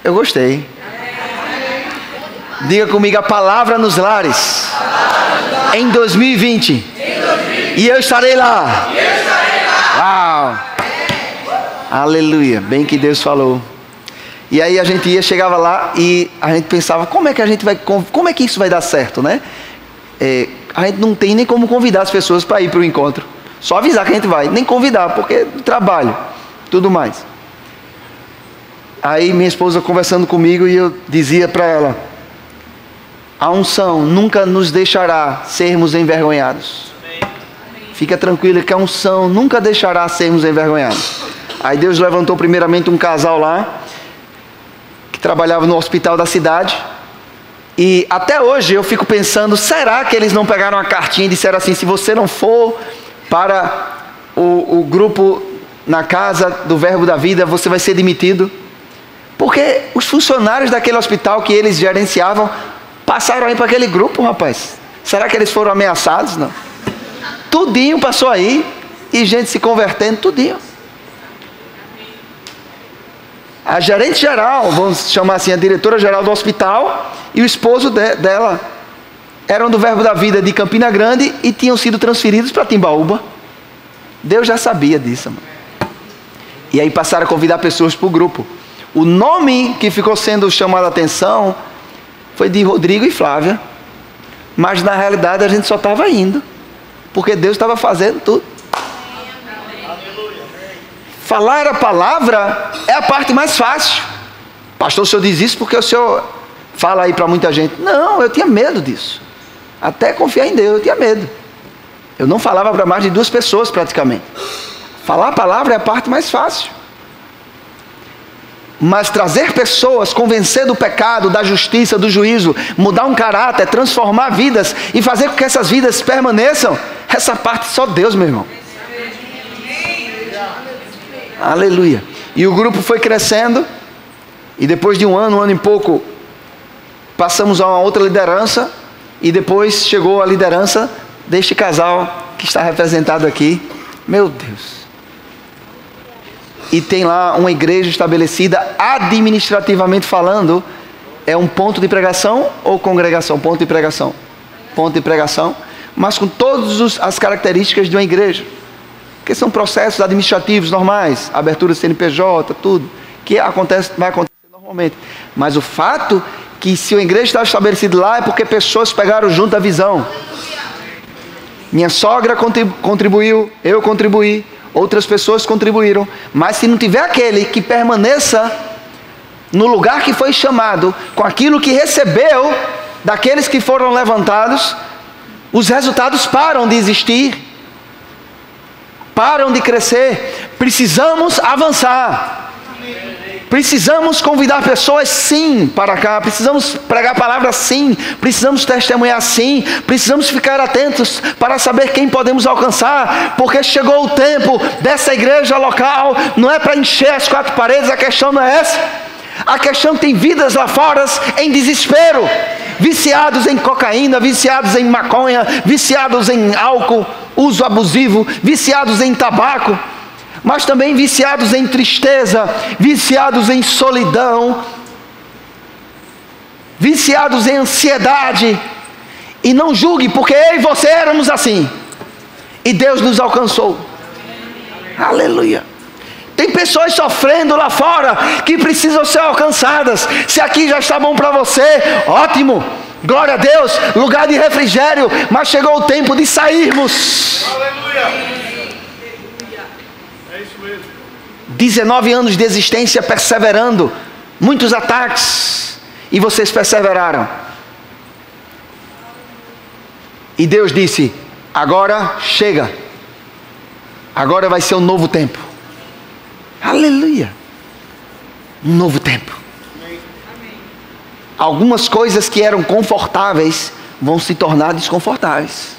eu gostei. Diga comigo, a palavra nos lares. Em 2020. E eu estarei lá. Uau! Aleluia, bem que Deus falou. E aí a gente chegava lá e a gente pensava, como é que isso vai dar certo, né? A gente não tem nem como convidar as pessoas para ir para o encontro. Só avisar que a gente vai, nem convidar, porque trabalho, tudo mais. Aí minha esposa conversando comigo e eu dizia para ela, a unção nunca nos deixará sermos envergonhados. Fica tranquila que a unção nunca deixará sermos envergonhados. Aí Deus levantou primeiramente um casal lá, que trabalhava no hospital da cidade. E até hoje eu fico pensando, será que eles não pegaram uma cartinha e disseram assim, se você não for para o grupo na casa do Verbo da Vida, você vai ser demitido? Porque os funcionários daquele hospital que eles gerenciavam passaram aí para aquele grupo, rapaz. Será que eles foram ameaçados? Não. Tudinho passou aí. E gente se convertendo, tudinho. A gerente geral, vamos chamar assim, a diretora geral do hospital e o esposo dela eram do Verbo da Vida de Campina Grande e tinham sido transferidos para Timbaúba. Deus já sabia disso, mano. E aí passaram a convidar pessoas para o grupo. O nome que ficou sendo chamado a atenção foi de Rodrigo e Flávia. Mas na realidade a gente só estava indo, porque Deus estava fazendo tudo. Falar a palavra é a parte mais fácil. Pastor, o senhor diz isso porque o senhor fala aí para muita gente. Não, eu tinha medo disso. Até confiar em Deus, eu tinha medo. Eu não falava para mais de 2 pessoas praticamente. Falar a palavra é a parte mais fácil. Mas trazer pessoas, convencer do pecado, da justiça, do juízo, mudar um caráter, transformar vidas e fazer com que essas vidas permaneçam, essa parte só Deus, meu irmão. Aleluia. E o grupo foi crescendo. E depois de um ano e pouco, passamos a uma outra liderança. E depois chegou a liderança deste casal que está representado aqui. Meu Deus. E tem lá uma igreja estabelecida, administrativamente falando. É um ponto de pregação ou congregação? Ponto de pregação. Ponto de pregação. Mas com todas as características de uma igreja. Porque são processos administrativos normais, abertura de CNPJ, tudo, que vai acontecer normalmente. Mas o fato que se a igreja está estabelecida lá é porque pessoas pegaram junto a visão. Minha sogra contribuiu, eu contribuí, outras pessoas contribuíram. Mas se não tiver aquele que permaneça no lugar que foi chamado, com aquilo que recebeu daqueles que foram levantados, os resultados param de existir. Param de crescer. Precisamos avançar. Precisamos convidar pessoas sim para cá. Precisamos pregar a palavra sim. Precisamos testemunhar sim. Precisamos ficar atentos para saber quem podemos alcançar. Porque chegou o tempo dessa igreja local. Não é para encher as 4 paredes. A questão não é essa. A questão é que tem vidas lá fora em desespero. Viciados em cocaína, viciados em maconha, viciados em álcool, uso abusivo, viciados em tabaco, mas também viciados em tristeza, viciados em solidão, viciados em ansiedade. E não julgue, porque eu e você éramos assim. E Deus nos alcançou. Aleluia. Tem pessoas sofrendo lá fora que precisam ser alcançadas. Se aqui já está bom para você, ótimo. Glória a Deus, lugar de refrigério. Mas chegou o tempo de sairmos. Aleluia. É isso mesmo. 19 anos de existência perseverando. Muitos ataques. E vocês perseveraram. E Deus disse: agora chega. Agora vai ser um novo tempo. Aleluia. Um novo tempo. Algumas coisas que eram confortáveis vão se tornar desconfortáveis.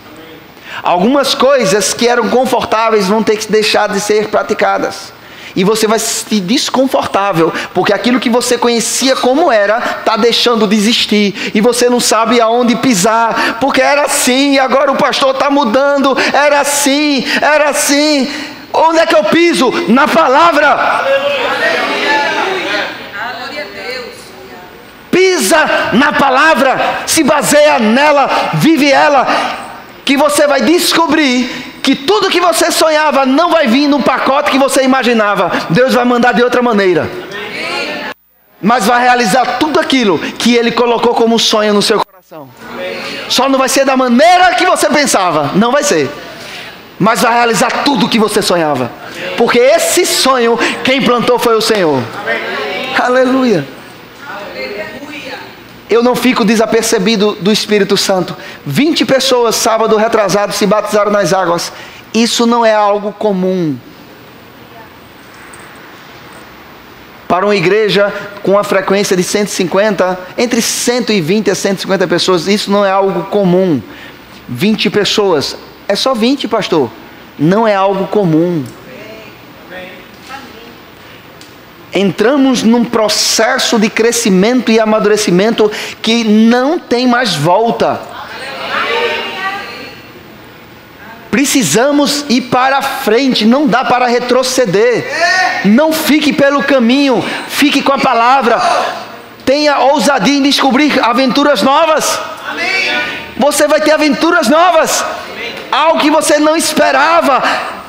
Algumas coisas que eram confortáveis vão ter que deixar de ser praticadas. E você vai se sentir desconfortável, porque aquilo que você conhecia como era, está deixando de existir. E você não sabe aonde pisar, porque era assim, e agora o pastor está mudando. Era assim, era assim. Onde é que eu piso? Na palavra. Aleluia. Pisa na palavra, se baseia nela, vive ela, que você vai descobrir que tudo que você sonhava não vai vir no pacote que você imaginava. Deus vai mandar de outra maneira. Mas vai realizar tudo aquilo que Ele colocou como sonho no seu coração. Só não vai ser da maneira que você pensava. Não vai ser. Mas vai realizar tudo o que você sonhava. Porque esse sonho, quem plantou foi o Senhor. Aleluia. Eu não fico desapercebido do Espírito Santo. 20 pessoas, sábado retrasado, se batizaram nas águas. Isso não é algo comum. Para uma igreja com uma frequência de 150, entre 120 a 150 pessoas, isso não é algo comum. 20 pessoas, é só 20, pastor. Não é algo comum. Entramos num processo de crescimento e amadurecimento que não tem mais volta. Precisamos ir para frente, não dá para retroceder. Não fique pelo caminho, fique com a palavra. Tenha ousadia em descobrir aventuras novas. Você vai ter aventuras novas, algo que você não esperava.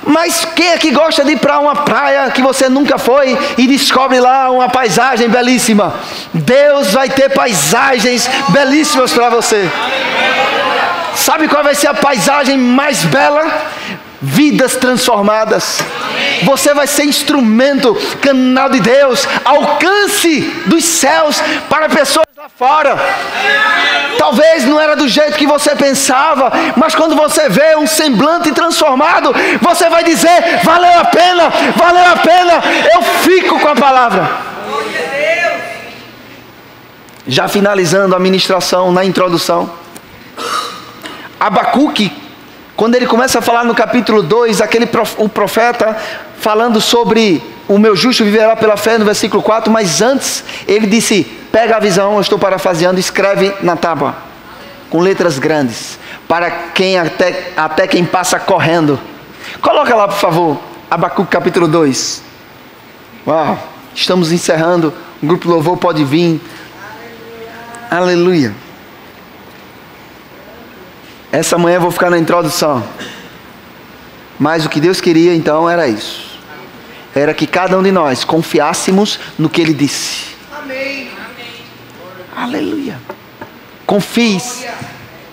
Mas quem é que gosta de ir para uma praia que você nunca foi e descobre lá uma paisagem belíssima? Deus vai ter paisagens belíssimas para você. Sabe qual vai ser a paisagem mais bela? Vidas transformadas. Você vai ser instrumento, canal de Deus, alcance dos céus para pessoas lá fora. Talvez não era do jeito que você pensava, mas quando você vê um semblante transformado, você vai dizer: valeu a pena, valeu a pena. Eu fico com a palavra. Já finalizando a ministração na introdução, Abacuque, quando ele começa a falar no capítulo 2, o profeta falando sobre o meu justo viverá pela fé, no versículo 4, mas antes ele disse: pega a visão, eu estou parafraseando, escreve na tábua, com letras grandes, para quem até quem passa correndo. Coloca lá, por favor, Abacuque capítulo 2. Uau, estamos encerrando, o grupo louvor pode vir. Aleluia. Essa manhã eu vou ficar na introdução. Mas o que Deus queria então era isso. Era que cada um de nós confiássemos no que Ele disse. Amém. Aleluia. Confie.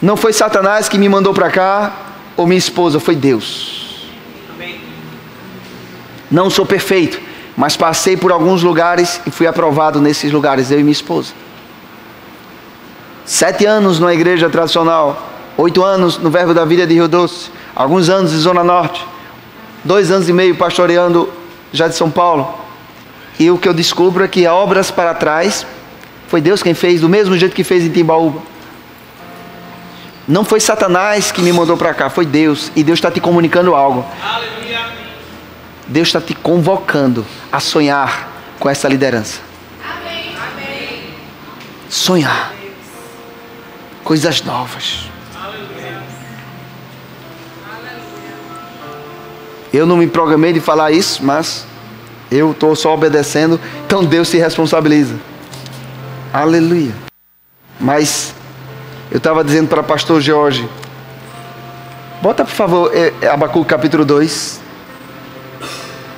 Não foi Satanás que me mandou para cá, ou minha esposa, foi Deus. Amém. Não sou perfeito, mas passei por alguns lugares e fui aprovado nesses lugares, eu e minha esposa. 7 anos numa igreja tradicional, 8 anos no Verbo da Vida de Rio Doce, alguns anos em Zona Norte, 2 anos e meio pastoreando já de São Paulo. E o que eu descubro é que obras para trás foi Deus quem fez, do mesmo jeito que fez em Timbaúba. Não foi Satanás que me mandou para cá, foi Deus. E Deus está te comunicando algo. Aleluia. Deus está te convocando a sonhar com essa liderança. Amém. Sonhar coisas novas. Eu não me programei de falar isso, mas eu estou só obedecendo, então Deus se responsabiliza. Aleluia. Mas Eu estava dizendo para o pastor Jorge, bota por favor Abacuque capítulo 2.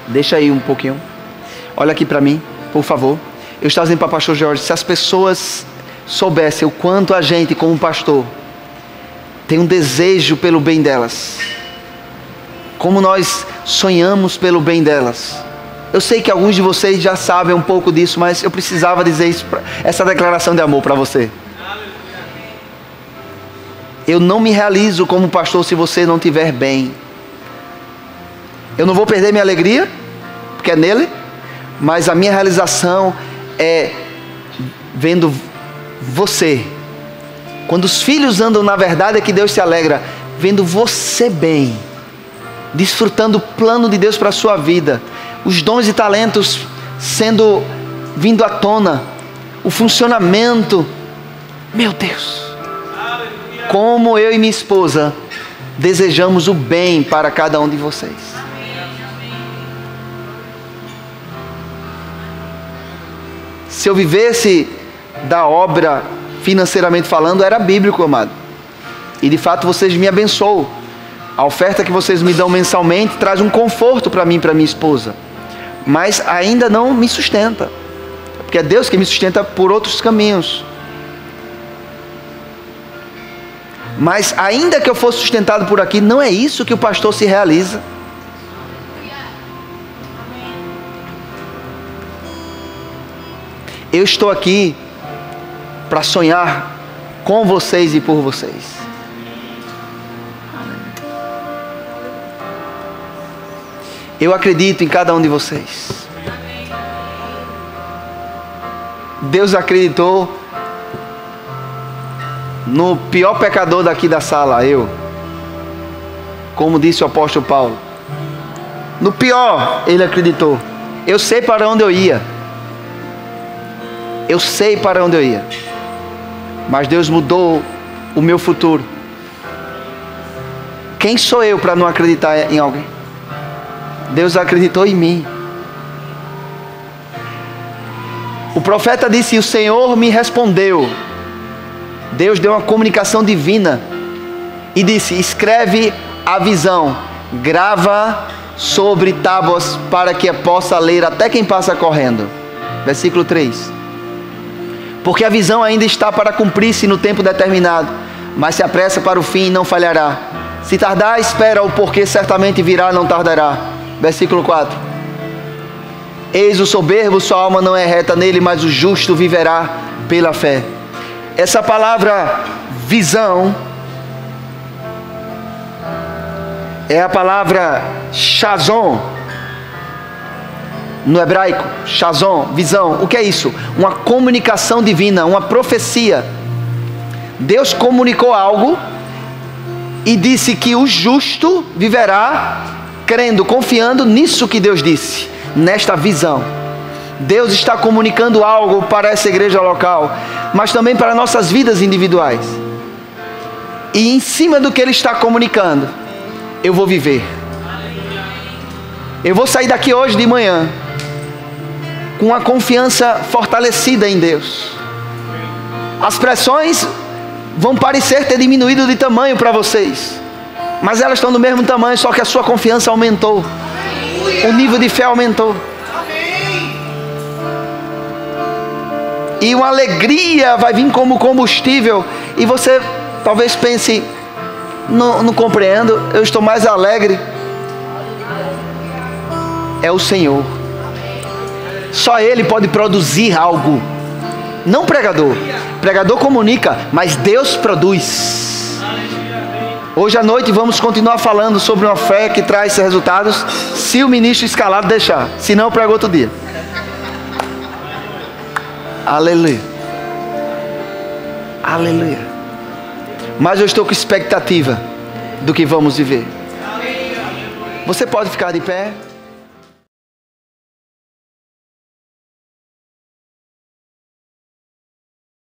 Deixa aí um pouquinho. Olha aqui para mim, por favor. Eu estava dizendo para o pastor Jorge, se as pessoas soubessem o quanto a gente, como pastor, tem um desejo pelo bem delas, como nós sonhamos pelo bem delas. Eu sei que alguns de vocês já sabem um pouco disso, mas eu precisava dizer isso, essa declaração de amor para você. Eu não me realizo como pastor se você não estiver bem. Eu não vou perder minha alegria, porque é nele, mas a minha realização é vendo você. Quando os filhos andam na verdade é que Deus se alegra, vendo você bem, desfrutando o plano de Deus para a sua vida, os dons e talentos vindo à tona, o funcionamento. Meu Deus, como eu e minha esposa desejamos o bem para cada um de vocês. Se eu vivesse da obra financeiramente falando, era bíblico, amado. E de fato vocês me abençoam. A oferta que vocês me dão mensalmente traz um conforto para mim e para minha esposa. Mas ainda não me sustenta. Porque é Deus que me sustenta por outros caminhos. Mas ainda que eu fosse sustentado por aqui, não é isso que o pastor se realiza. Eu estou aqui para sonhar com vocês e por vocês. Eu acredito em cada um de vocês. Deus acreditou no pior pecador daqui da sala, eu. Como disse o apóstolo Paulo. No pior, ele acreditou. Eu sei para onde eu ia. Eu sei para onde eu ia. Mas Deus mudou o meu futuro. Quem sou eu para não acreditar em alguém? Deus acreditou em mim. O profeta disse: o Senhor me respondeu. Deus deu uma comunicação divina e disse: escreve a visão, grava sobre tábuas para que possa ler até quem passa correndo. Versículo 3. Porque a visão ainda está para cumprir-se no tempo determinado, mas se apressa para o fim e não falhará. Se tardar, espera-o, porque certamente virá, não tardará. Versículo 4. Eis o soberbo, sua alma não é reta nele, mas o justo viverá pela fé. Essa palavra visão é a palavra chazon. No hebraico, chazon, visão. O que é isso? Uma comunicação divina, uma profecia. Deus comunicou algo e disse que o justo viverá crendo, confiando nisso que Deus disse, nesta visão. Deus está comunicando algo para essa igreja local, mas também para nossas vidas individuais. E em cima do que Ele está comunicando, eu vou viver. Eu vou sair daqui hoje de manhã com uma confiança fortalecida em Deus. As pressões vão parecer ter diminuído de tamanho para vocês, mas elas estão do mesmo tamanho, só que a sua confiança aumentou. O nível de fé aumentou. E uma alegria vai vir como combustível. E você talvez pense: não compreendo, eu estou mais alegre. É o Senhor. Só Ele pode produzir algo. Não pregador. Pregador comunica, mas Deus produz. Hoje à noite vamos continuar falando sobre uma fé que traz resultados, se o ministro escalado deixar. Se não, eu prego outro dia. Aleluia. Aleluia. Mas eu estou com expectativa do que vamos viver. Você pode ficar de pé?